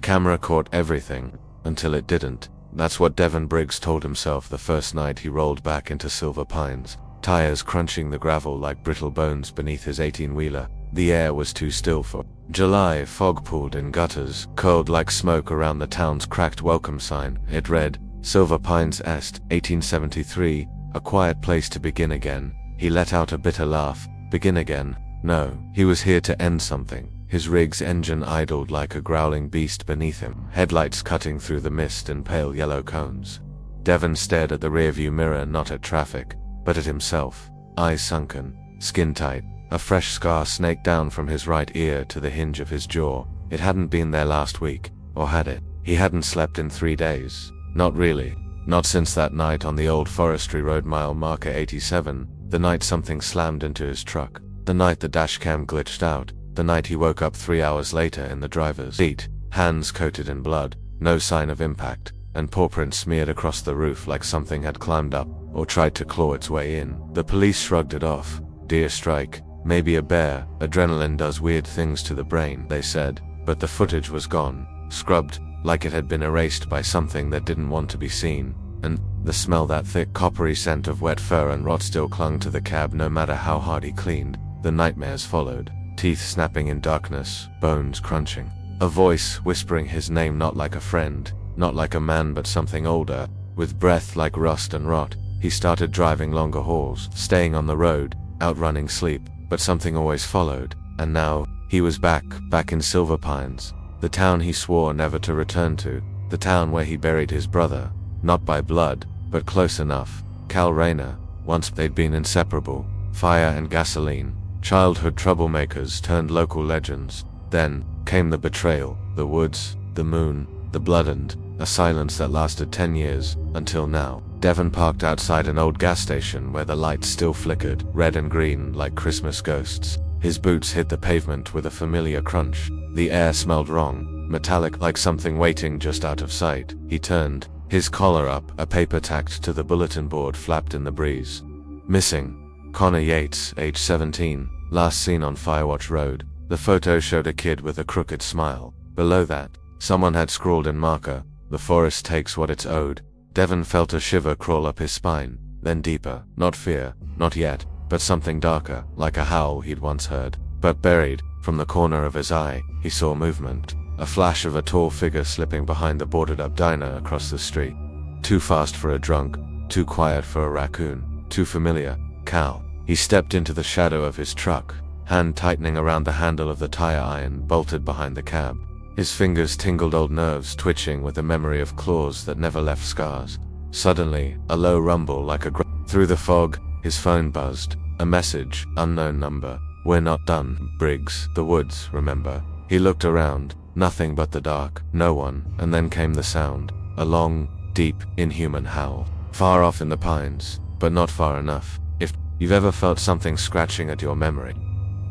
camera caught everything, until it didn't. That's what Deven Briggs told himself the first night he rolled back into Silver Pines, tires crunching the gravel like brittle bones beneath his 18-wheeler. The air was too still for July. Fog pooled in gutters, curled like smoke around the town's cracked welcome sign. It read, Silver Pines Est, 1873, a quiet place to begin again. He let out a bitter laugh. Begin again? No, he was here to end something. His rig's engine idled like a growling beast beneath him, headlights cutting through the mist in pale yellow cones. Deven stared at the rearview mirror, not at traffic, but at himself, eyes sunken, skin tight. A fresh scar snaked down from his right ear to the hinge of his jaw. It hadn't been there last week, or had it? He hadn't slept in 3 days. Not really. Not since that night on the old forestry road mile marker 87, the night something slammed into his truck, the night the dashcam glitched out, the night he woke up 3 hours later in the driver's seat, hands coated in blood, no sign of impact, and pawprints smeared across the roof like something had climbed up, or tried to claw its way in. The police shrugged it off. Deer strike. Maybe a bear. Adrenaline does weird things to the brain, they said, but the footage was gone, scrubbed, like it had been erased by something that didn't want to be seen, and the smell, that thick coppery scent of wet fur and rot, still clung to the cab no matter how hard he cleaned. The nightmares followed, teeth snapping in darkness, bones crunching. A voice whispering his name, not like a friend, not like a man but something older, with breath like rust and rot. He started driving longer hauls, staying on the road, outrunning sleep. But something always followed, and now, he was back in Silver Pines, the town he swore never to return to, the town where he buried his brother, not by blood, but close enough. Cal Rayner. Once they'd been inseparable, fire and gasoline, childhood troublemakers turned local legends. Then came the betrayal, the woods, the moon, the blood, and a silence that lasted 10 years, until now. Deven parked outside an old gas station where the lights still flickered, red and green like Christmas ghosts. His boots hit the pavement with a familiar crunch. The air smelled wrong, metallic, like something waiting just out of sight. He turned, his collar up, a paper tacked to the bulletin board flapped in the breeze. Missing. Connor Yates, age 17, last seen on Firewatch Road. The photo showed a kid with a crooked smile. Below that, someone had scrawled in marker, "The forest takes what it's owed." Deven felt a shiver crawl up his spine, then deeper. Not fear, not yet, but something darker, like a howl he'd once heard. But buried, from the corner of his eye, he saw movement. A flash of a tall figure slipping behind the boarded-up diner across the street. Too fast for a drunk, too quiet for a raccoon, too familiar. Cal. He stepped into the shadow of his truck, hand tightening around the handle of the tire iron bolted behind the cab. His fingers tingled, old nerves twitching with a memory of claws that never left scars. Suddenly, a low rumble like a through the fog, his phone buzzed. A message, unknown number. "We're not done, Briggs. The woods, remember?" He looked around, nothing but the dark, no one, and then came the sound. A long, deep, inhuman howl. Far off in the pines, but not far enough. If you've ever felt something scratching at your memory,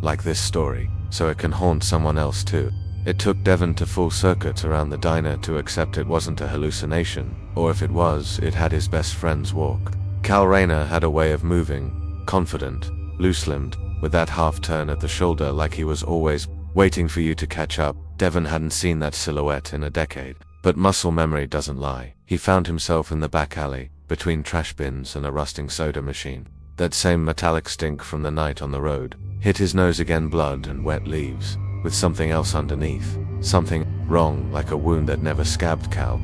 like this story, so it can haunt someone else too. It took Deven to full circuits around the diner to accept it wasn't a hallucination, or if it was, it had his best friend's walk. Cal Rayner had a way of moving, confident, loose-limbed, with that half-turn at the shoulder like he was always waiting for you to catch up. Deven hadn't seen that silhouette in a decade. But muscle memory doesn't lie. He found himself in the back alley, between trash bins and a rusting soda machine. That same metallic stink from the night on the road hit his nose again, blood and wet leaves, with something else underneath. Something wrong, like a wound that never scabbed. Cal.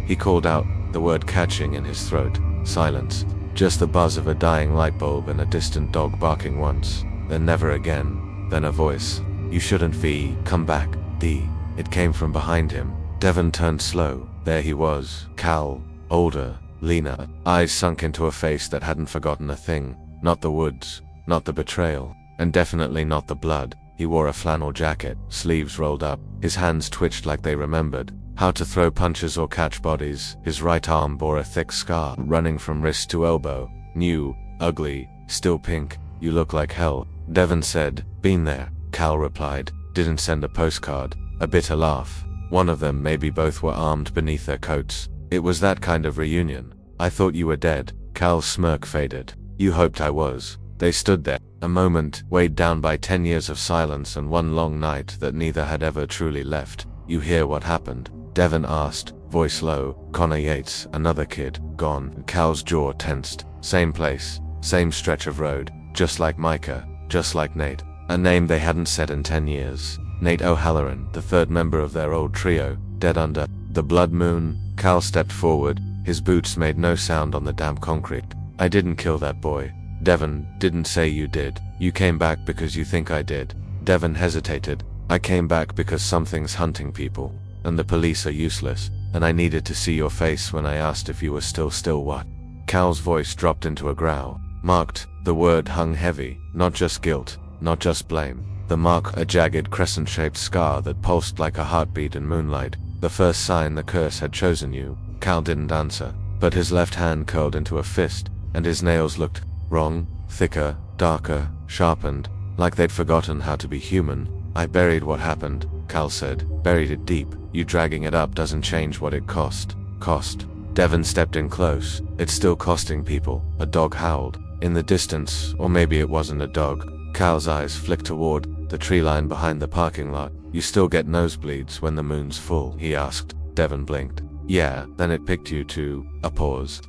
He called out, the word catching in his throat. Silence. Just the buzz of a dying light bulb and a distant dog barking once, then never again. Then a voice. "You shouldn't be. Come back, D." It came from behind him. Deven turned slow. There he was. Cal. Older. Leaner. Eyes sunk into a face that hadn't forgotten a thing. Not the woods. Not the betrayal. And definitely not the blood. He wore a flannel jacket, sleeves rolled up. His hands twitched like they remembered how to throw punches or catch bodies. His right arm bore a thick scar, running from wrist to elbow. New, ugly, still pink. "You look like hell," Deven said. "Been there," Cal replied. Didn't send a postcard. A bitter laugh. One of them, maybe both, were armed beneath their coats. It was that kind of reunion. "I thought you were dead." Cal's smirk faded. "You hoped I was." They stood there, a moment weighed down by 10 years of silence and one long night that neither had ever truly left. You hear what happened?" Deven asked, voice low. "Connor Yates, another kid, gone." Cal's jaw tensed. Same place, same stretch of road, just like Micah, just like Nate. A name they hadn't said in 10 years. Nate O'Halloran, the third member of their old trio, dead under the blood moon. Cal stepped forward. His boots made no sound on the damp concrete. "I didn't kill that boy." "Deven didn't say you did. You came back because you think I did." Deven hesitated. "I came back because something's hunting people, and the police are useless, and I needed to see your face when I asked if you were still what?" Cal's voice dropped into a growl. "Marked." The word hung heavy, not just guilt, not just blame. The mark, a jagged crescent-shaped scar that pulsed like a heartbeat in moonlight. The first sign the curse had chosen you. Cal didn't answer, but his left hand curled into a fist, and his nails looked wrong, thicker, darker, sharpened, like they'd forgotten how to be human. "I buried what happened," Cal said. "Buried it deep. You dragging it up doesn't change what it cost." Cost. Deven stepped in close. "It's still costing people." A dog howled. In the distance, or maybe it wasn't a dog. Cal's eyes flicked toward the tree line behind the parking lot. "You still get nosebleeds when the moon's full?" he asked. Deven blinked. "Yeah, then it picked you to..." A pause.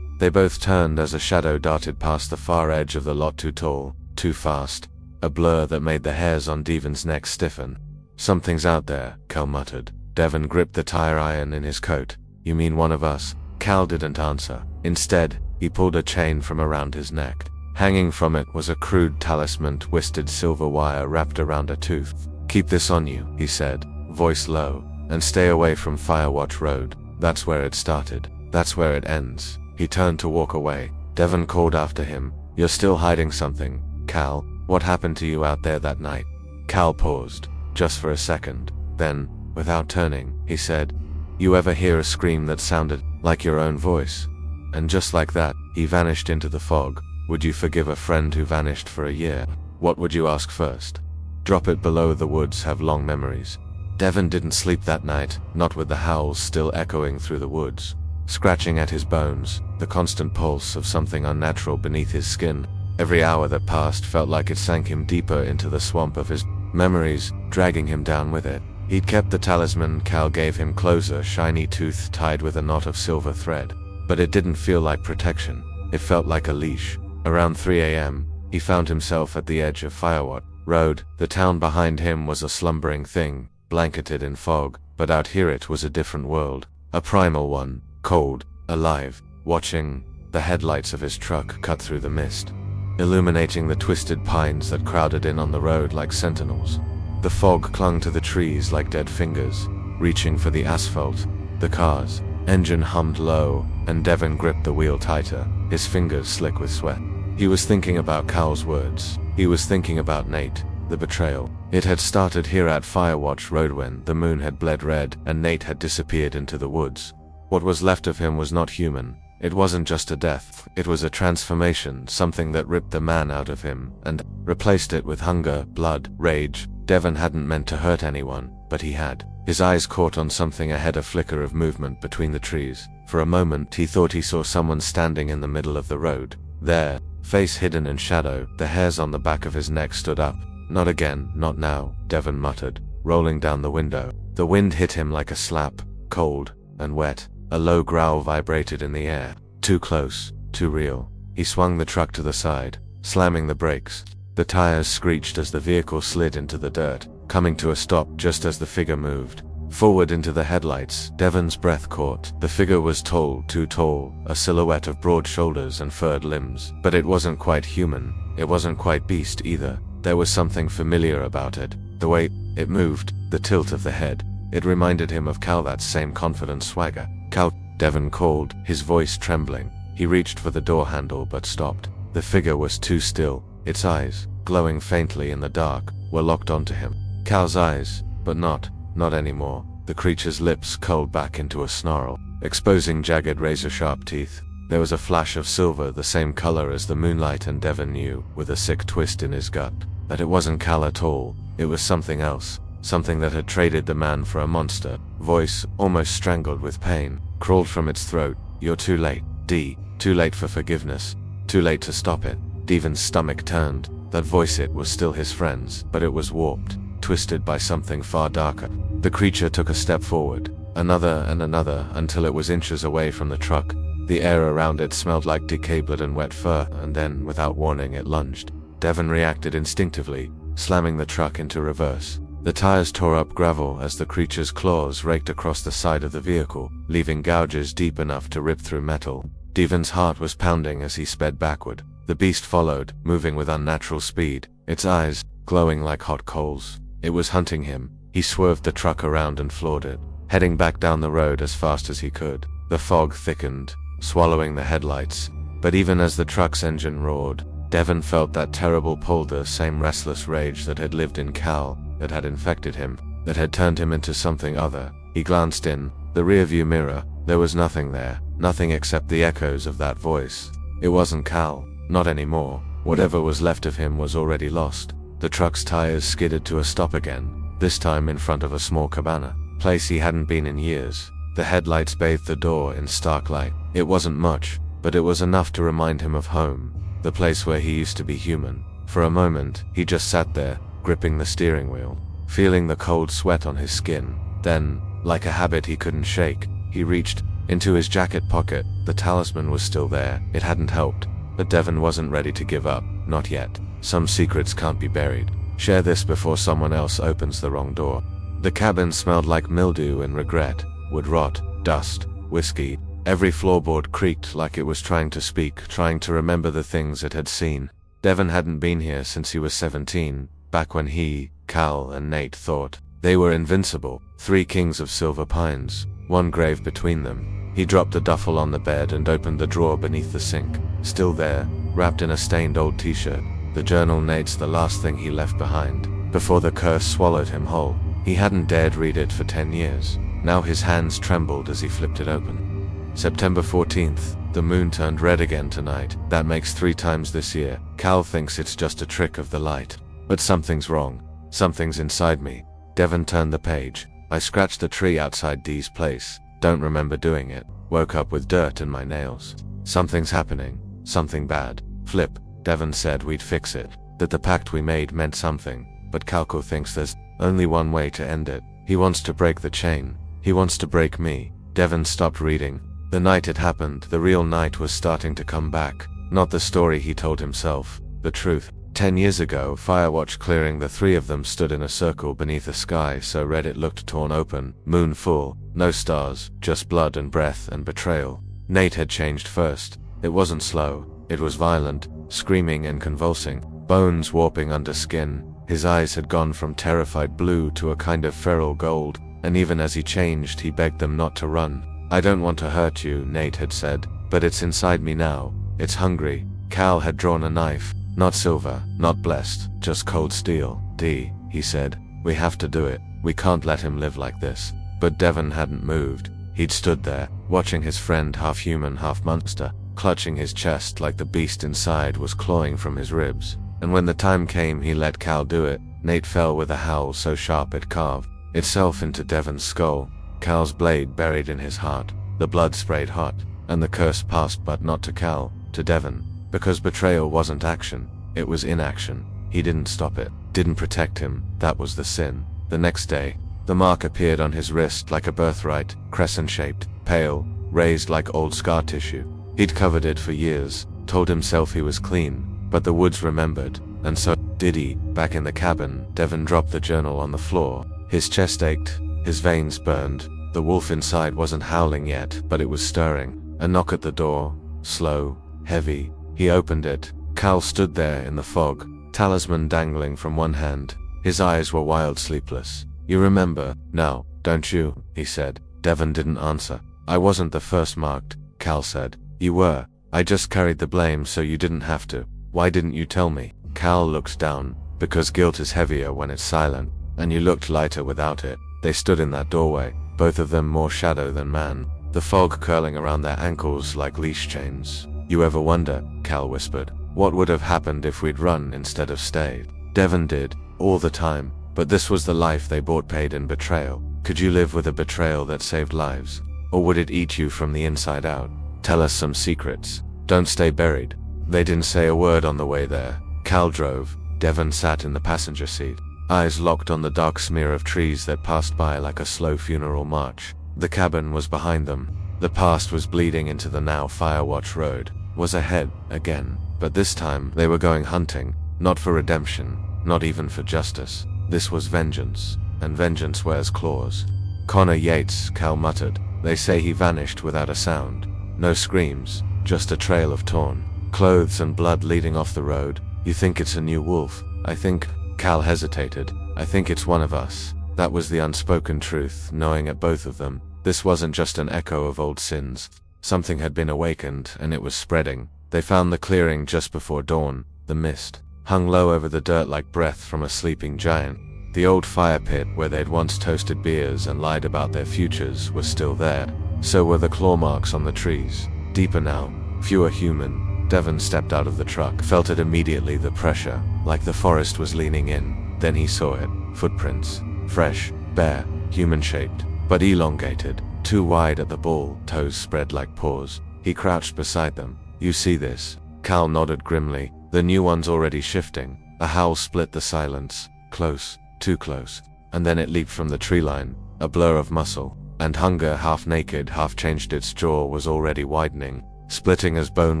They both turned as a shadow darted past the far edge of the lot, too tall, too fast. A blur that made the hairs on Deven's neck stiffen. "Something's out there," Cal muttered. Deven gripped the tire iron in his coat. "You mean one of us?" Cal didn't answer. Instead, he pulled a chain from around his neck. Hanging from it was a crude talisman, twisted silver wire wrapped around a tooth. "Keep this on you," he said, voice low, "and stay away from Firewatch Road. That's where it started. That's where it ends." He turned to walk away. Deven called after him. "You're still hiding something, Cal. What happened to you out there that night?" Cal paused, just for a second. Then, without turning, he said, "You ever hear a scream that sounded like your own voice?" And just like that, he vanished into the fog. Would you forgive a friend who vanished for a year? What would you ask first? Drop it below. The woods have long memories. Deven didn't sleep that night, not with the howls still echoing through the woods, scratching at his bones, the constant pulse of something unnatural beneath his skin. Every hour that passed felt like it sank him deeper into the swamp of his memories, dragging him down with it. He'd kept the talisman Cal gave him closer, shiny tooth tied with a knot of silver thread. But it didn't feel like protection. It felt like a leash. Around 3 a.m., he found himself at the edge of Firewatch Road. The town behind him was a slumbering thing, blanketed in fog, but out here it was a different world. A primal one, cold, alive, watching. The headlights of his truck cut through the mist, illuminating the twisted pines that crowded in on the road like sentinels. The fog clung to the trees like dead fingers, reaching for the asphalt. The car's engine hummed low, and Deven gripped the wheel tighter, his fingers slick with sweat. He was thinking about Cal's words. He was thinking about Nate, the betrayal. It had started here at Firewatch Road when the moon had bled red and Nate had disappeared into the woods. What was left of him was not human. It wasn't just a death, it was a transformation, something that ripped the man out of him and replaced it with hunger, blood, rage. Deven hadn't meant to hurt anyone, but he had. His eyes caught on something ahead, a flicker of movement between the trees. For a moment he thought he saw someone standing in the middle of the road. There, face hidden in shadow, the hairs on the back of his neck stood up. "Not again, not now," Deven muttered, rolling down the window. The wind hit him like a slap, cold and wet. A low growl vibrated in the air. Too close, too real. He swung the truck to the side, slamming the brakes. The tires screeched as the vehicle slid into the dirt, coming to a stop just as the figure moved forward into the headlights. Deven's breath caught. The figure was tall, too tall, a silhouette of broad shoulders and furred limbs. But it wasn't quite human. It wasn't quite beast either. There was something familiar about it. The way it moved, the tilt of the head. It reminded him of Cal, that same confident swagger. "Cal," Deven called, his voice trembling. He reached for the door handle but stopped. The figure was too still. Its eyes, glowing faintly in the dark, were locked onto him. Cal's eyes, but not anymore. The creature's lips curled back into a snarl, exposing jagged razor-sharp teeth. There was a flash of silver, the same color as the moonlight, and Deven knew, with a sick twist in his gut, that it wasn't Cal at all. It was something else. Something that had traded the man for a monster. Voice, almost strangled with pain, crawled from its throat. "You're too late, D. Too late for forgiveness. Too late to stop it." Deven's stomach turned. That voice, it was still his friend's, but it was warped, twisted by something far darker. The creature took a step forward, another and another, until it was inches away from the truck. The air around it smelled like decayed blood and wet fur, and then, without warning, it lunged. Deven reacted instinctively, slamming the truck into reverse. The tires tore up gravel as the creature's claws raked across the side of the vehicle, leaving gouges deep enough to rip through metal. Deven's heart was pounding as he sped backward. The beast followed, moving with unnatural speed, its eyes glowing like hot coals. It was hunting him. He swerved the truck around and floored it, heading back down the road as fast as he could. The fog thickened, swallowing the headlights, but even as the truck's engine roared, Deven felt that terrible pull, the same restless rage that had lived in Cal, that had infected him, that had turned him into something other. He glanced in the rearview mirror. There was nothing there, nothing except the echoes of that voice. It wasn't Cal, not anymore. Whatever was left of him was already lost. The truck's tires skidded to a stop again, this time in front of a small cabana, place he hadn't been in years. The headlights bathed the door in stark light. It wasn't much, but it was enough to remind him of home, the place where he used to be human. For a moment, he just sat there, gripping the steering wheel, feeling the cold sweat on his skin. Then, like a habit he couldn't shake, he reached into his jacket pocket. The talisman was still there. It hadn't helped, but Deven wasn't ready to give up, not yet. Some secrets can't be buried. Share this before someone else opens the wrong door. The cabin smelled like mildew and regret, wood rot, dust, whiskey. Every floorboard creaked like it was trying to speak, trying to remember the things it had seen. Deven hadn't been here since he was 17, back when he, Cal, and Nate thought they were invincible. 3 kings of Silver Pines, one grave between them. He dropped the duffel on the bed and opened the drawer beneath the sink. Still there, wrapped in a stained old t-shirt. The journal. Nate's the last thing he left behind, before the curse swallowed him whole. He hadn't dared read it for 10 years. Now his hands trembled as he flipped it open. September 14th, the moon turned red again tonight. That makes 3 times this year. Cal thinks it's just a trick of the light. But something's wrong. Something's inside me. Deven turned the page. I scratched the tree outside Dee's place. Don't remember doing it. Woke up with dirt in my nails. Something's happening. Something bad. Flip. Deven said we'd fix it. That the pact we made meant something. But Calco thinks there's only one way to end it. He wants to break the chain. He wants to break me. Deven stopped reading. The night it happened, the real night was starting to come back. Not the story he told himself. The truth. 10 years ago, Firewatch clearing, the 3 of them stood in a circle beneath a sky so red it looked torn open. Moon full. No stars. Just blood and breath and betrayal. Nate had changed first. It wasn't slow. It was violent. Screaming and convulsing. Bones warping under skin. His eyes had gone from terrified blue to a kind of feral gold. And even as he changed, he begged them not to run. I don't want to hurt you, Nate had said. But it's inside me now. It's hungry. Cal had drawn a knife. Not silver, not blessed, just cold steel. D, he said. We have to do it. We can't let him live like this. But Deven hadn't moved. He'd stood there, watching his friend, half human, half monster, clutching his chest like the beast inside was clawing from his ribs. And when the time came, he let Cal do it. Nate fell with a howl so sharp it carved itself into Deven's skull. Cal's blade buried in his heart. The blood sprayed hot, and the curse passed, but not to Cal, to Deven. Because betrayal wasn't action, it was inaction. He didn't stop it, didn't protect him. That was the sin. The next day, the mark appeared on his wrist like a birthright, crescent-shaped, pale, raised like old scar tissue. He'd covered it for years, told himself he was clean, but the woods remembered, and so did he. Back in the cabin, Deven dropped the journal on the floor. His chest ached, his veins burned. The wolf inside wasn't howling yet, but it was stirring. A knock at the door, slow, heavy. He opened it. Cal stood there in the fog, talisman dangling from one hand. His eyes were wild, sleepless. You remember, now, don't you? He said. Deven didn't answer. I wasn't the first marked, Cal said. You were. I just carried the blame so you didn't have to. Why didn't you tell me? Cal looked down. Because guilt is heavier when it's silent, and you looked lighter without it. They stood in that doorway, both of them more shadow than man, the fog curling around their ankles like leash chains. You ever wonder, Cal whispered, what would have happened if we'd run instead of stayed? Deven did, all the time, but this was the life they bought paid in betrayal. Could you live with a betrayal that saved lives? Or would it eat you from the inside out? Tell us some secrets. Don't stay buried. They didn't say a word on the way there. Cal drove. Deven sat in the passenger seat. eyes locked on the dark smear of trees that passed by like a slow funeral march. The cabin was behind them. The past was bleeding into the now Firewatch road, was ahead again, but this time they were going hunting, not for redemption, not even for justice. This was vengeance, and vengeance wears claws. Connor Yates, Cal muttered. They say he vanished without a sound. No screams, just a trail of torn clothes and blood leading off the road. You think it's a new wolf? I think, Cal hesitated. I think it's one of us. That was the unspoken truth, gnawing at both of them. This wasn't just an echo of old sins. Something had been awakened, and it was spreading. They found the clearing just before dawn. The mist hung low over the dirt like breath from a sleeping giant. The old fire pit where they'd once toasted beers and lied about their futures was still there. So were the claw marks on the trees. Deeper now, fewer human. Deven stepped out of the truck, felt it immediately, the pressure, like the forest was leaning in. Then he saw it. Footprints. Fresh, bare, human-shaped, but elongated, too wide at the ball, toes spread like paws. He crouched beside them. You see this? Cal nodded grimly. The new one's already shifting. A howl split the silence. Close, too close. And then it leaped from the tree line, a blur of muscle. And hunger, half naked, half changed. Its jaw was already widening, splitting as bone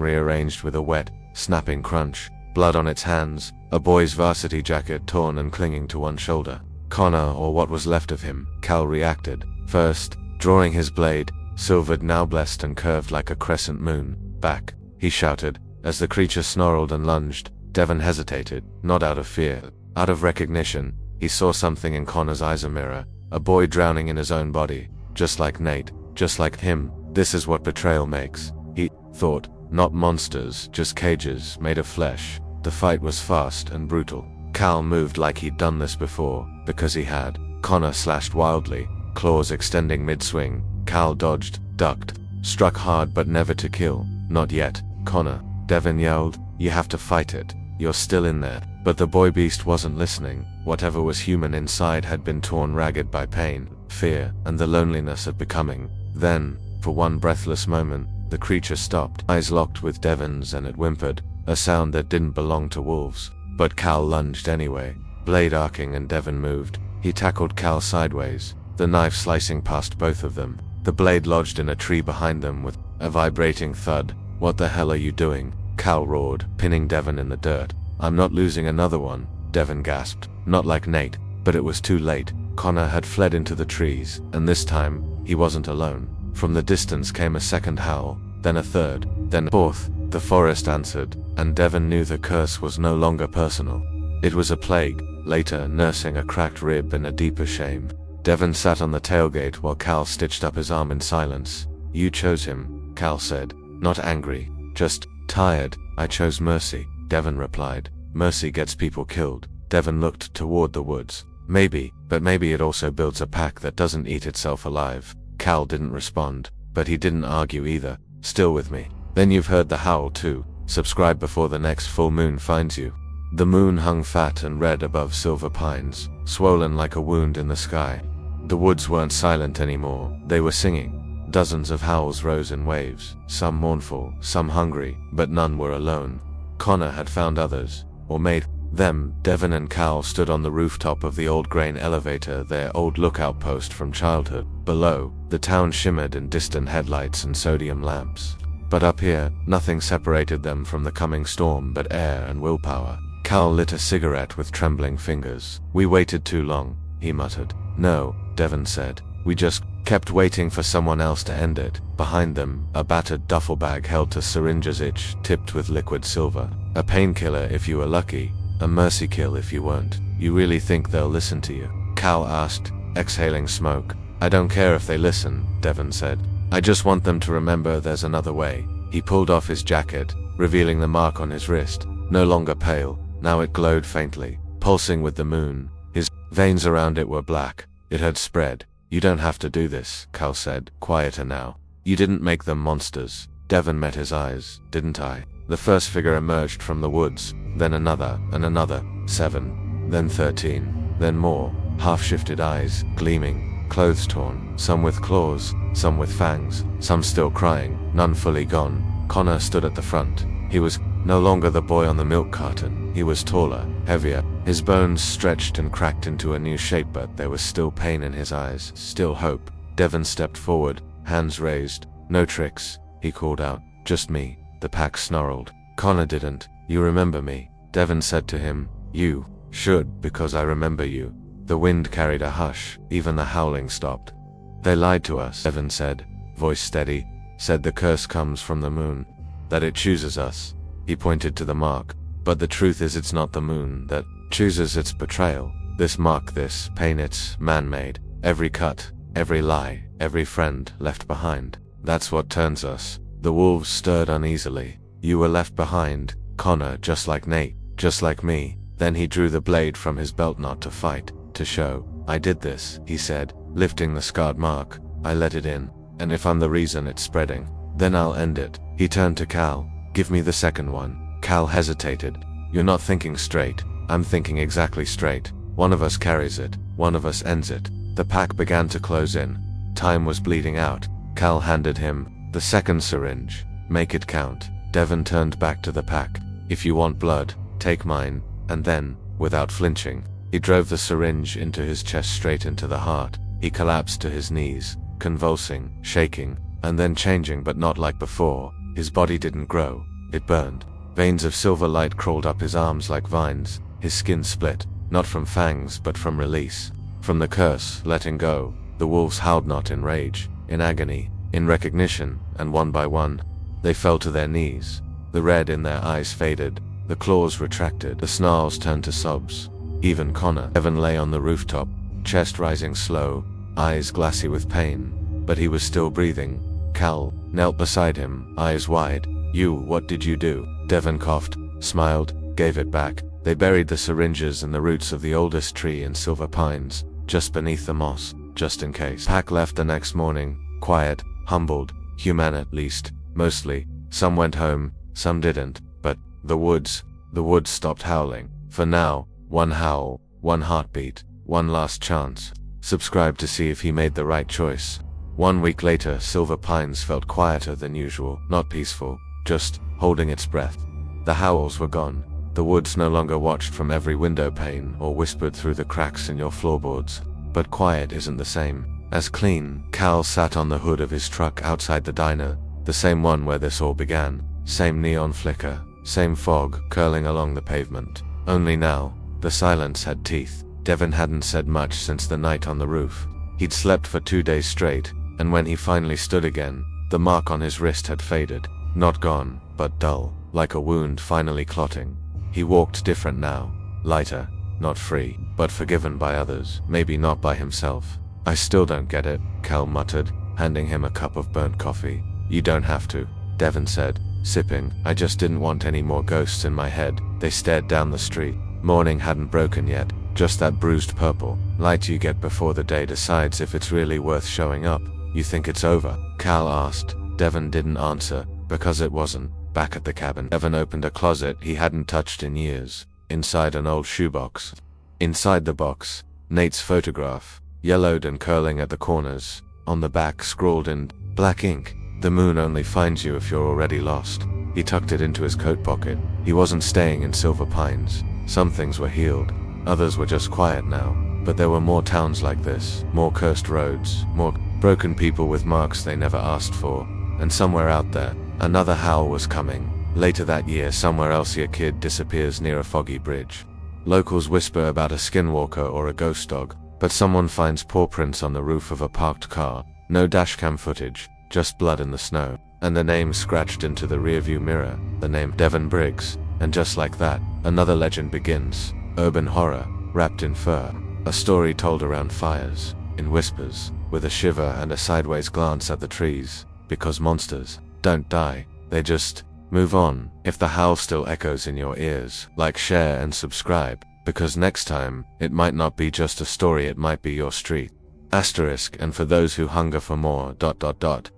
rearranged with a wet, snapping crunch. Blood on its hands, a boy's varsity jacket torn and clinging to one shoulder. Connor, or what was left of him. Cal reacted. First, drawing his blade, silvered, now blessed and curved like a crescent moon. Back, he shouted, as the creature snarled and lunged. Deven hesitated, not out of fear, out of recognition. He saw something in Connor's eyes, a mirror. A boy drowning in his own body, just like Nate, just like him. This is what betrayal makes, he thought. Not monsters, just cages, made of flesh. The fight was fast and brutal. Cal moved like he'd done this before, because he had. Connor slashed wildly, claws extending mid-swing. Cal dodged, ducked, struck hard but never to kill. Not yet, Connor. Deven yelled. You have to fight it. You're still in there. But the boy beast wasn't listening. Whatever was human inside had been torn ragged by pain, fear, and the loneliness of becoming. Then, for one breathless moment, the creature stopped, eyes locked with Deven's, and it whimpered, a sound that didn't belong to wolves. But Cal lunged anyway, blade arcing, and Deven moved. He tackled Cal sideways, the knife slicing past both of them. The blade lodged in a tree behind them with a vibrating thud. What the hell are you doing? Cal roared, pinning Deven in the dirt. I'm not losing another one, Deven gasped. Not like Nate, but it was too late. Connor had fled into the trees, and this time, he wasn't alone. From the distance came a second howl, then a third, then a fourth. The forest answered, and Deven knew the curse was no longer personal. It was a plague, later nursing a cracked rib in a deeper shame. Deven sat on the tailgate while Cal stitched up his arm in silence. You chose him, Cal said, not angry, just tired. I chose mercy, Deven replied. Mercy gets people killed. Deven looked toward the woods. Maybe, but maybe it also builds a pack that doesn't eat itself alive. Cal didn't respond, but he didn't argue either. Still with me? Then you've heard the howl too. Subscribe before the next full moon finds you. The moon hung fat and red above silver pines, swollen like a wound in the sky. The woods weren't silent anymore. They were singing. Dozens of howls rose in waves, some mournful, some hungry, but none were alone. Connor had found others, or made them. Deven and Cal stood on the rooftop of the old grain elevator, their old lookout post from childhood. Below, the town shimmered in distant headlights and sodium lamps. But up here, nothing separated them from the coming storm but air and willpower. Cal lit a cigarette with trembling fingers. We waited too long, he muttered. No, Deven said. We just kept waiting for someone else to end it. Behind them, a battered duffel bag held to syringe's itch, tipped with liquid silver. A painkiller if you were lucky, a mercy kill if you weren't. You really think they'll listen to you? Cal asked, exhaling smoke. I don't care if they listen, Deven said. I just want them to remember there's another way. He pulled off his jacket, revealing the mark on his wrist. No longer pale, now it glowed faintly, pulsing with the moon. His veins around it were black. It had spread. You don't have to do this, Cal said, quieter now. You didn't make them monsters. Deven met his eyes. Didn't I? The first figure emerged from the woods, then another, and another. 7, then 13, then more. Half-shifted eyes, gleaming, clothes torn, some with claws, some with fangs, some still crying, none fully gone. Connor stood at the front. He was no longer the boy on the milk carton. He was taller, heavier, His bones stretched and cracked into a new shape, but there was still pain in his eyes, still hope. Deven stepped forward, hands raised. "No tricks," he called out. "Just me." The pack snarled. "Connor didn't. You remember me?" Deven said to him. "You should, because I remember you." The wind carried a hush, even the howling stopped. "They lied to us," Deven said, voice steady. "Said the curse comes from the moon, that it chooses us." He pointed to the mark. "But the truth is it's not the moon that chooses, it's betrayal. This mark, this pain, it's man-made. Every cut, every lie, every friend left behind. That's what turns us." The wolves stirred uneasily. "You were left behind, Connor, just like Nate, just like me." Then he drew the blade from his belt, not to fight, to show. "I did this," he said, lifting the scarred mark. "I let it in. And if I'm the reason it's spreading, then I'll end it." He turned to Cal. "Give me the second one." Cal hesitated. "You're not thinking straight." "I'm thinking exactly straight. One of us carries it, one of us ends it." The pack began to close in. Time was bleeding out. Cal handed him the second syringe. "Make it count." Deven turned back to the pack. "If you want blood, take mine." And then, without flinching, he drove the syringe into his chest, straight into the heart. He collapsed to his knees, convulsing, shaking, and then changing, but not like before. His body didn't grow, it burned. Veins of silver light crawled up his arms like vines. His skin split, not from fangs but from release. From the curse, letting go. The wolves howled, not in rage, in agony, in recognition, and one by one, they fell to their knees. The red in their eyes faded, the claws retracted, the snarls turned to sobs. Even Connor. Deven lay on the rooftop, chest rising slow, eyes glassy with pain, but he was still breathing. Cal knelt beside him, eyes wide. "You, what did you do?" Deven coughed, smiled, gave it back. They buried the syringes in the roots of the oldest tree in Silver Pines, just beneath the moss, just in case. Pack left the next morning, quiet, humbled, human at least, mostly. Some went home, some didn't, but the woods stopped howling. For now, one howl, one heartbeat, one last chance. Subscribe to see if he made the right choice. 1 week later, Silver Pines felt quieter than usual, not peaceful, just holding its breath. The howls were gone. The woods no longer watched from every window pane or whispered through the cracks in your floorboards. But quiet isn't the same as clean. Cal sat on the hood of his truck outside the diner, the same one where this all began. Same neon flicker, same fog curling along the pavement. Only now, the silence had teeth. Deven hadn't said much since the night on the roof. He'd slept for 2 days straight, and when he finally stood again, the mark on his wrist had faded. Not gone, but dull, like a wound finally clotting. He walked different now, lighter, not free, but forgiven by others, maybe not by himself. "I still don't get it," Cal muttered, handing him a cup of burnt coffee. "You don't have to," Deven said, sipping. "I just didn't want any more ghosts in my head." They stared down the street. Morning hadn't broken yet, just that bruised purple light you get before the day decides if it's really worth showing up. "You think it's over?" Cal asked. Deven didn't answer, because it wasn't. Back at the cabin, Deven opened a closet he hadn't touched in years. Inside, an old shoebox. Inside the box, Nate's photograph, yellowed and curling at the corners. On the back, scrawled in black ink, "The moon only finds you if you're already lost." He tucked it into his coat pocket. He wasn't staying in Silver Pines. Some things were healed, others were just quiet now. But there were more towns like this, more cursed roads, more broken people with marks they never asked for. And somewhere out there, another howl was coming. Later that year, somewhere else, a kid disappears near a foggy bridge. Locals whisper about a skinwalker or a ghost dog, but someone finds pawprints on the roof of a parked car. No dashcam footage, just blood in the snow. And the name scratched into the rearview mirror, the name Deven Briggs. And just like that, another legend begins. Urban horror, wrapped in fur. A story told around fires, in whispers, with a shiver and a sideways glance at the trees. Because monsters don't die, they just move on. If the howl still echoes in your ears, like, share, and subscribe, because next time, it might not be just a story, it might be your street. Asterisk, and for those who hunger for more,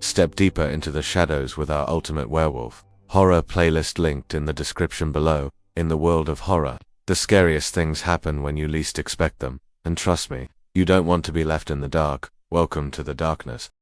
step deeper into the shadows with our ultimate werewolf horror playlist linked in the description below. In the world of horror, the scariest things happen when you least expect them. And trust me, you don't want to be left in the dark. Welcome to the darkness.